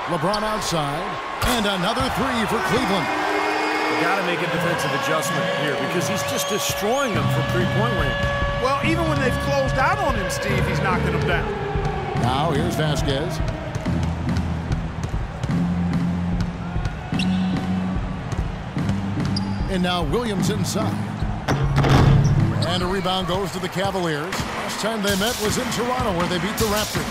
LeBron outside. And another three for Cleveland. Got to make a defensive adjustment here because he's just destroying them from three-point range. Well, even when they've closed out on him, Steve, he's knocking them down. Now here's Vasquez. And now Williams inside. And a rebound goes to the Cavaliers. Last time they met was in Toronto where they beat the Raptors.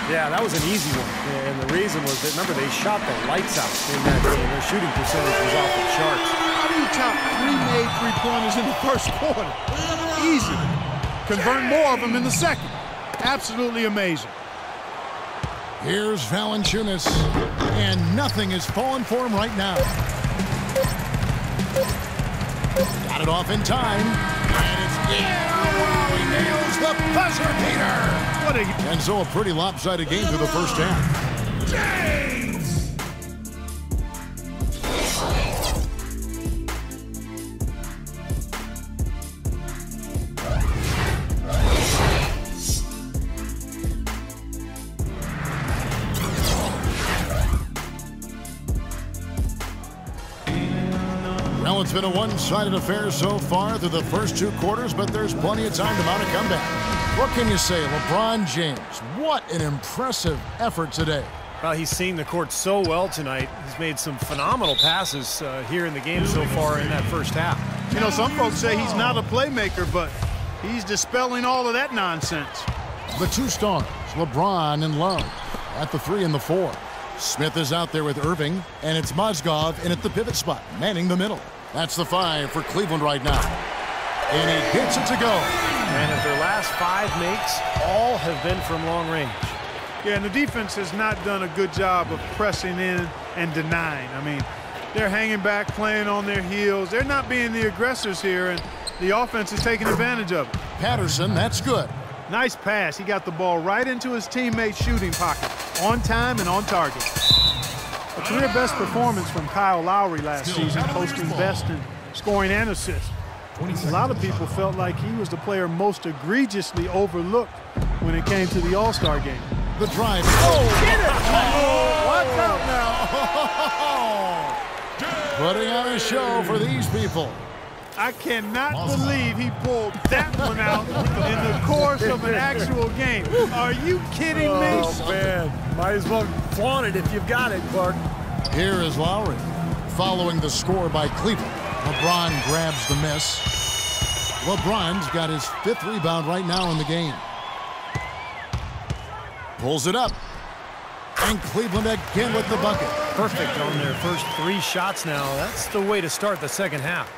Yeah, that was an easy one. And the reason was that, remember, they shot the lights out in that game. Their shooting percentage was off the charts. How do you chop 3 made three-pointers in the first quarter? Easy. Convert more of them in the second. Absolutely amazing. Here's Valanciunas. And nothing is falling for him right now. Got it off in time. And it's wow, he nails the buzzer beater. And so a pretty lopsided game through the first half. James! Well, it's been a one-sided affair so far through the first 2 quarters, but there's plenty of time to mount a comeback. What can you say? LeBron James, what an impressive effort today. Well, he's seen the court so well tonight. He's made some phenomenal passes here in the game so far in that first half. You know, some folks say he's not a playmaker, but he's dispelling all of that nonsense. The 2 stars, LeBron and Love, at the 3 and the 4. Smith is out there with Irving, and it's Mozgov in at the pivot spot, manning the middle. That's the 5 for Cleveland right now. And he gets it to go. And if their last 5 makes, all have been from long range. Yeah, and the defense has not done a good job of pressing in and denying. I mean, they're hanging back, playing on their heels. They're not being the aggressors here, and the offense is taking advantage of it. Patterson, that's good. Nice pass. He got the ball right into his teammate's shooting pocket, on time and on target. A career best performance from Kyle Lowry last season, posting best in scoring and assists. A lot of people felt like he was the player most egregiously overlooked when it came to the All-Star game. The drive. Oh, get it! Oh, watch out now. Putting on a show for these people. I cannot believe he pulled that one out in the course of an actual game. Are you kidding me? Oh, man. Might as well flaunt it if you've got it, Clark. Here is Lowry. Following the score by Cleveland. LeBron grabs the miss. LeBron's got his 5th rebound right now in the game. Pulls it up. And Cleveland again with the bucket. Perfect on their first 3 shots now. That's the way to start the second half.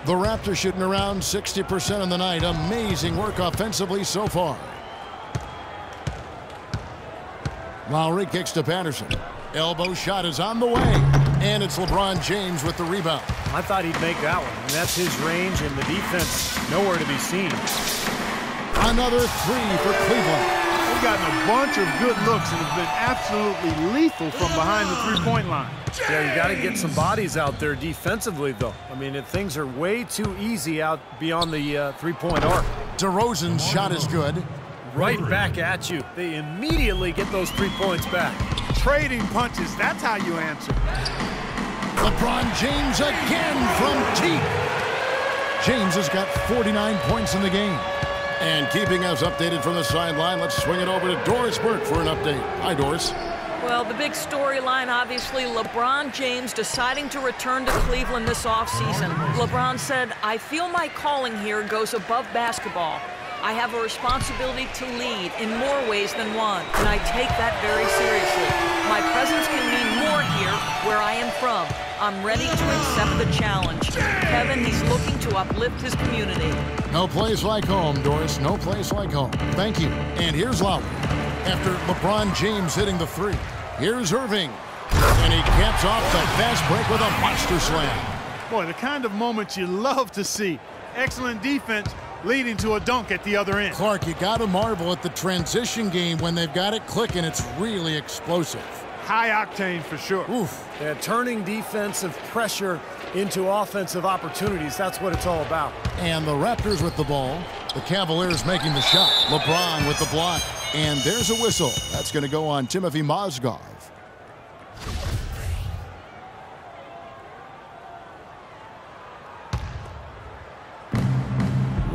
The Raptors shooting around 60% on the night. Amazing work offensively so far. Lowry kicks to Patterson. Elbow shot is on the way. And it's LeBron James with the rebound. I thought he'd make that one. I mean, that's his range, and the defense nowhere to be seen. Another 3 for Cleveland. They've gotten a bunch of good looks and have been absolutely lethal from behind the three-point line. Yeah, you got to get some bodies out there defensively, though. I mean, things are way too easy out beyond the three-point arc. DeRozan's shot is good. Right back at you. They immediately get those 3 points back. Trading punches, that's how you answer. LeBron James again from deep. James has got 49 points in the game. And keeping us updated from the sideline, let's swing it over to Doris Burke for an update. Hi, Doris. Well, the big storyline, obviously, LeBron James deciding to return to Cleveland this offseason. LeBron said, "I feel my calling here goes above basketball. I have a responsibility to lead in more ways than one, and I take that very seriously. My presence can mean more here where I am from. I'm ready to accept the challenge." Kevin, he's looking to uplift his community. No place like home, Doris. No place like home. Thank you. And here's Lowry. After LeBron James hitting the 3, here's Irving. And he caps off the fast break with a monster slam. Boy, the kind of moments you love to see. Excellent defense leading to a dunk at the other end. Clark, you got to marvel at the transition game when they've got it clicking. It's really explosive. High octane for sure. Oof. Yeah, turning defensive pressure into offensive opportunities. That's what it's all about. And the Raptors with the ball. The Cavaliers making the shot. LeBron with the block. And there's a whistle. That's going to go on Timothy Mozgov.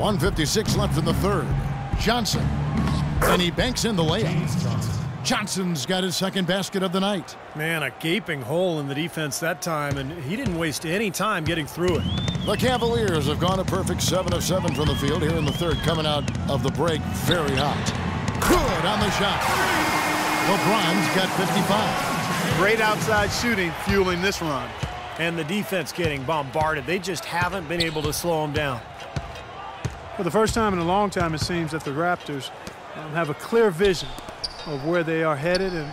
1:56 left in the third. Johnson. And he banks in the layup. Johnson's got his second basket of the night. Man, a gaping hole in the defense that time, and he didn't waste any time getting through it. The Cavaliers have gone a perfect 7 of 7 from the field here in the third, coming out of the break very hot. Good on the shot. LeBron's got 55. Great outside shooting fueling this run. And the defense getting bombarded. They just haven't been able to slow him down. For the first time in a long time, it seems that the Raptors have a clear vision of where they are headed and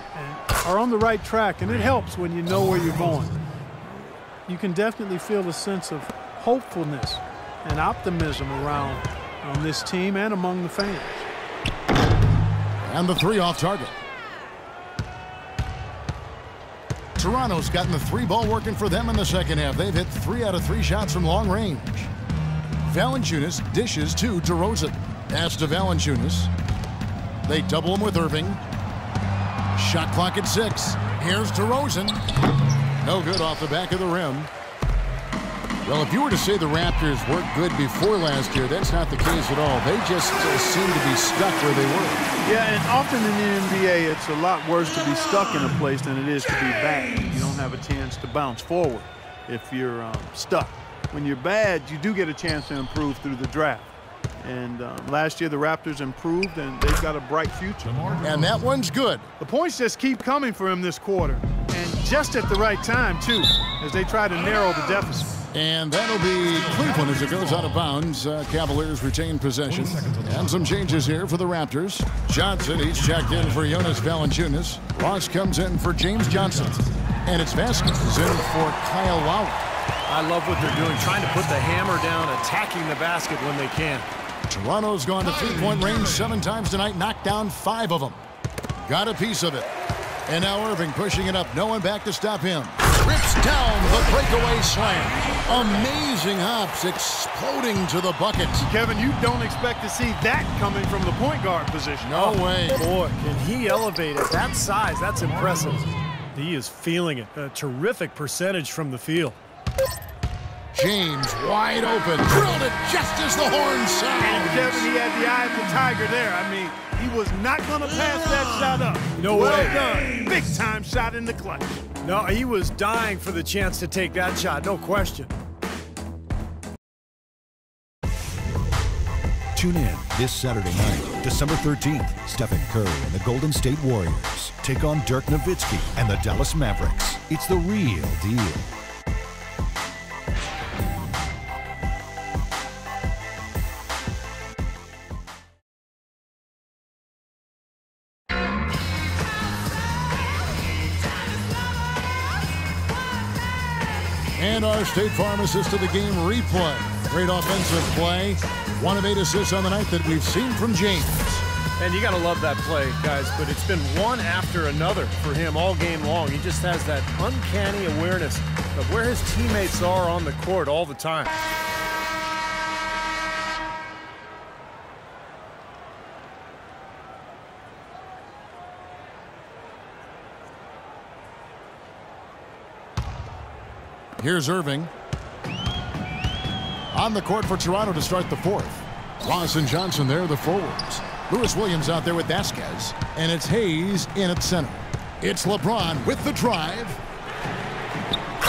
are on the right track, and it helps when you know where you're going. You can definitely feel a sense of hopefulness and optimism around this team and among the fans. And the three off target. Toronto's gotten the three ball working for them in the second half. They've hit 3 out of 3 shots from long range. Valanciunas dishes to DeRozan. Pass to Valanciunas. They double him with Irving. Shot clock at 6. Here's DeRozan. No good off the back of the rim. Well, if you were to say the Raptors weren't good before last year, that's not the case at all. They just seem to be stuck where they were. Yeah, and often in the NBA, it's a lot worse to be stuck in a place than it is to be bad. You don't have a chance to bounce forward if you're stuck. When you're bad, you do get a chance to improve through the draft. And last year, the Raptors improved, and they've got a bright future. And that one's good. The points just keep coming for him this quarter, and just at the right time, too, as they try to narrow the deficit. And that'll be Cleveland as it goes out of bounds. Cavaliers retain possession. And some changes here for the Raptors. Johnson, he's checked in for Jonas Valanciunas. Ross comes in for James Johnson. And it's Vasquez in for Kyle Lowry. I love what they're doing, trying to put the hammer down, attacking the basket when they can. Toronto's gone to three-point range 7 times tonight, knocked down 5 of them. Got a piece of it. And now Irving pushing it up. No one back to stop him. Rips down the breakaway slam. Amazing hops exploding to the bucket. Kevin, you don't expect to see that coming from the point guard position. No way. Boy, can he elevate at that size. That's impressive. He is feeling it. A terrific percentage from the field. James wide open. Drilled it just as the horn sounds. And Kevin, he had the eye of the tiger there. I mean, he was not going to pass that shot up. No well way. Done. Big time shot in the clutch. No, he was dying for the chance to take that shot, no question. Tune in this Saturday night, December 13th. Stephen Curry and the Golden State Warriors take on Dirk Nowitzki and the Dallas Mavericks. It's the real deal. And our State Farm assist to the game replay. Great offensive play. 1 of 8 assists on the night that we've seen from James. And you got to love that play, guys, but it's been one after another for him all game long. He just has that uncanny awareness of where his teammates are on the court all the time. Here's Irving. On the court for Toronto to start the fourth. Ross and Johnson there, the forwards. Lewis Williams out there with Vasquez. And it's Hayes in at center. It's LeBron with the drive.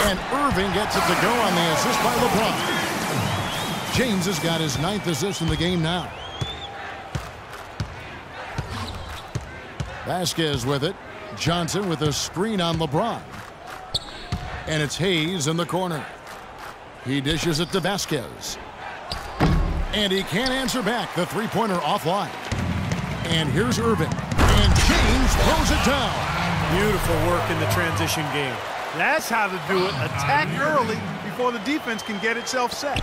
And Irving gets it to go on the assist by LeBron. James has got his 9th assist in the game now. Vasquez with it. Johnson with a screen on LeBron. And it's Hayes in the corner. He dishes it to Vasquez. And he can't answer back. The three-pointer offline. And here's Irving. And James throws it down. Beautiful work in the transition game. That's how to do it. Attack early before the defense can get itself set.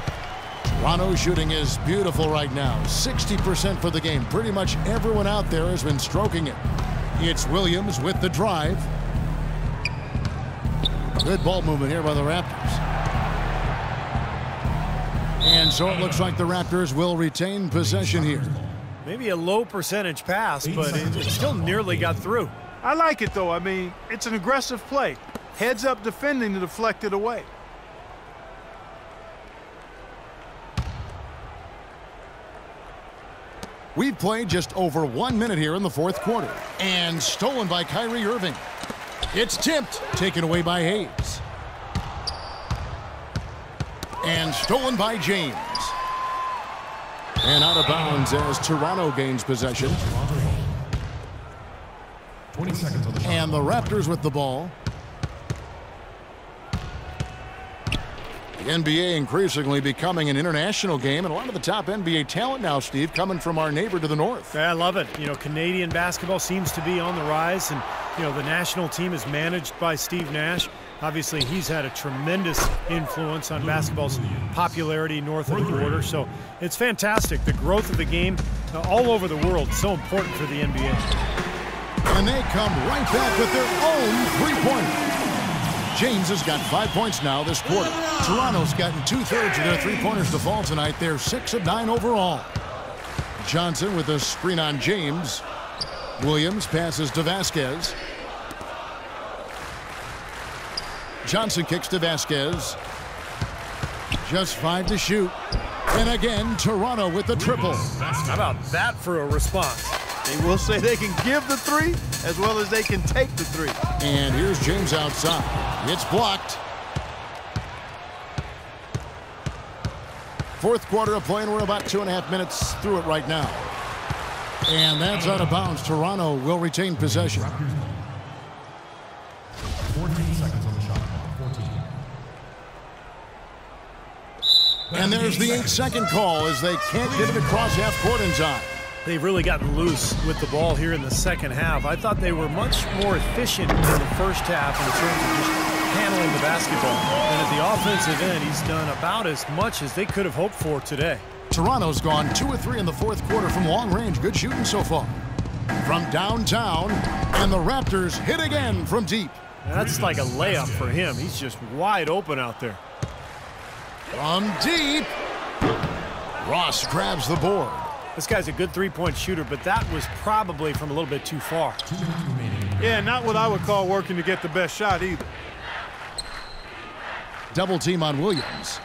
Toronto's shooting is beautiful right now. 60% for the game. Pretty much everyone out there has been stroking it. It's Williams with the drive. Good ball movement here by the Raptors. And so it looks like the Raptors will retain possession here. Maybe a low percentage pass, but it still nearly got through. I like it, though. I mean, it's an aggressive play. Heads up defending to deflect it away. We've played just over 1 minute here in the fourth quarter. And stolen by Kyrie Irving. It's tipped, taken away by Hayes. And stolen by James. And out of bounds as Toronto gains possession. 20 seconds on the shot. And the Raptors with the ball. The NBA increasingly becoming an international game, and a lot of the top NBA talent now, Steve, coming from our neighbor to the north. Yeah, I love it. You know, Canadian basketball seems to be on the rise, and, you know, the national team is managed by Steve Nash. Obviously, he's had a tremendous influence on basketball's popularity north of the border, so it's fantastic. The growth of the game all over the world, so important for the NBA. And they come right back with their own three-pointer. James has got 5 points now this quarter. Toronto's gotten 2/3 of their three-pointers to fall tonight. They're 6 of 9 overall. Johnson with a screen on James. Williams passes to Vasquez. Johnson kicks to Vasquez. Just 5 to shoot. And again, Toronto with the triple. How about that for a response? They will say they can give the three as well as they can take the three. And here's James outside. It's blocked. Fourth quarter of play, and we're about 2.5 minutes through it right now. And that's out of bounds. Toronto will retain possession. 14 seconds on the shot. 14. And there's the 8-second call as they can't get it across half court in time. They've really gotten loose with the ball here in the second half. I thought they were much more efficient in the first half in terms of just handling the basketball. And at the offensive end, he's done about as much as they could have hoped for today. Toronto's gone 2 of 3 in the fourth quarter from long range. Good shooting so far. From downtown, and the Raptors hit again from deep. That's like a layup for him. He's just wide open out there. From deep, Ross grabs the board. This guy's a good three-point shooter, but that was probably from a little bit too far. Yeah, not what I would call working to get the best shot either. Double team on Williams.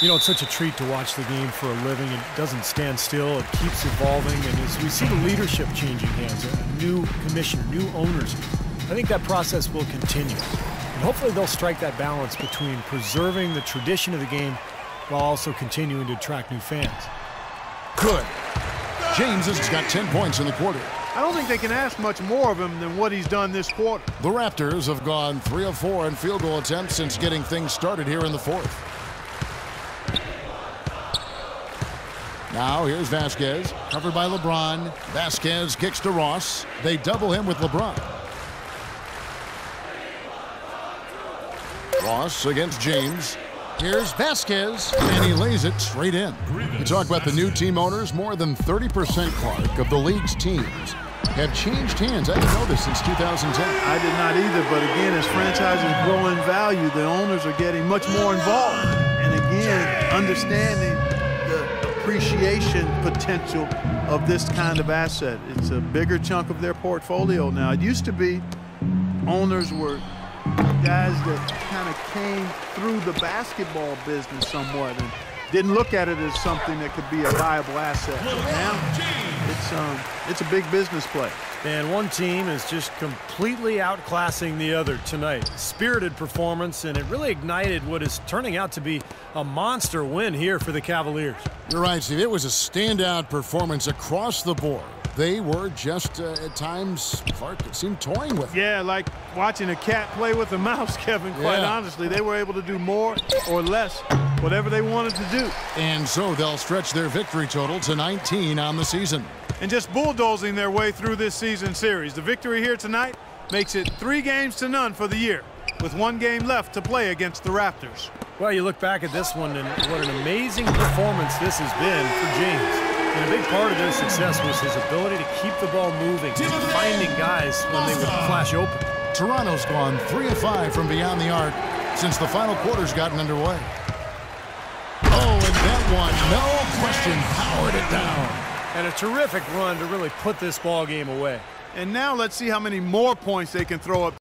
You know, it's such a treat to watch the game for a living. It doesn't stand still. It keeps evolving. And as we see the leadership changing hands, a new commissioner, new owners, I think that process will continue. And hopefully they'll strike that balance between preserving the tradition of the game while also continuing to attract new fans. Good. James has got 10 points in the quarter. I don't think they can ask much more of him than what he's done this quarter. The Raptors have gone 3 of 4 in field goal attempts since getting things started here in the fourth. Now here's Vasquez, covered by LeBron. Vasquez kicks to Ross. They double him with LeBron. Ross against James. Here's Vasquez, and he lays it straight in. You talk about the new team owners. More than 30%, Clark, of the league's teams have changed hands. I didn't know this since 2010. I did not either, but again, as franchises grow in value, the owners are getting much more involved. And again, understanding the appreciation potential of this kind of asset. It's a bigger chunk of their portfolio now. It used to be owners were guys that kind of came through the basketball business somewhat and didn't look at it as something that could be a viable asset. But now it's a big business play. And one team is just completely outclassing the other tonight. Spirited performance, and it really ignited what is turning out to be a monster win here for the Cavaliers. You're right, Steve. It was a standout performance across the board. They were just, at times, Clark, it seemed toying with. Yeah, like watching a cat play with a mouse, Kevin, quite honestly. They were able to do more or less, whatever they wanted to do. And so they'll stretch their victory total to 19 on the season. And just bulldozing their way through this season series. The victory here tonight makes it 3-0 for the year, with 1 game left to play against the Raptors. Well, you look back at this one, and what an amazing performance this has been for James. And a big part of their success was his ability to keep the ball moving, finding guys when they would flash open. Toronto's gone 3 of 5 from beyond the arc since the final quarter's gotten underway. Oh, and that one, no question, powered it down. And a terrific run to really put this ball game away. And now let's see how many more points they can throw up